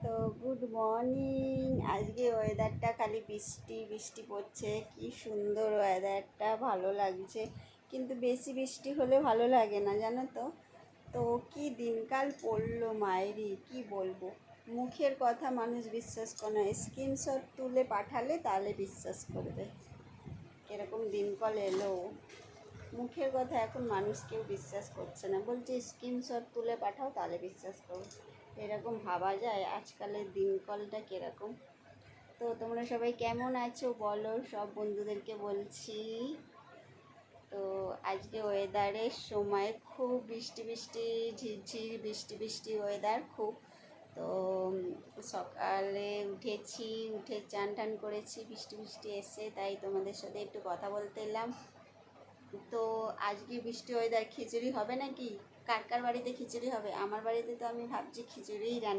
তো good morning. আজকে ওয়েদারটা খালি বৃষ্টি বৃষ্টি পড়ছে, কি সুন্দর ওয়েদারটা, ভালো লাগছে। কিন্তু বেশি বৃষ্টি হলে ভালো লাগে না, জানো তো। তো কি দিনকাল পড়লো মায়েরই, কি বলবো। মুখের কথা মানুষ বিশ্বাস করে না, স্ক্রিনশট তুলে পাঠালে তাহলে বিশ্বাস করবে। এরকম দিনকাল এলো, মুখের কথা এখন মানুষ কেউ বিশ্বাস করছে না, বলছে স্ক্রিনশট তুলে পাঠাও তাহলে বিশ্বাস করো। এরকম ভাবা যায় আজকালের দিনকালটা কীরকম। তো তোমরা সবাই কেমন আছো বলো, সব বন্ধুদেরকে বলছি। তো আজকে ওয়েদারের সময় খুব বৃষ্টি বৃষ্টি, ঝিরঝির বৃষ্টি বৃষ্টি ওয়েদার খুব। তো সকালে উঠে চান টান করেছি, বৃষ্টি বৃষ্টি এসে, তাই তোমাদের সাথে একটু কথা বলতে এলাম। তো আজকে বৃষ্টি ওয়েদার খিচুড়ি হবে নাকি? কার কার বাড়িতে খিচুড়ি হবে? আমার বাড়িতে তো আমি ভাবছি খিচুড়িই রান্না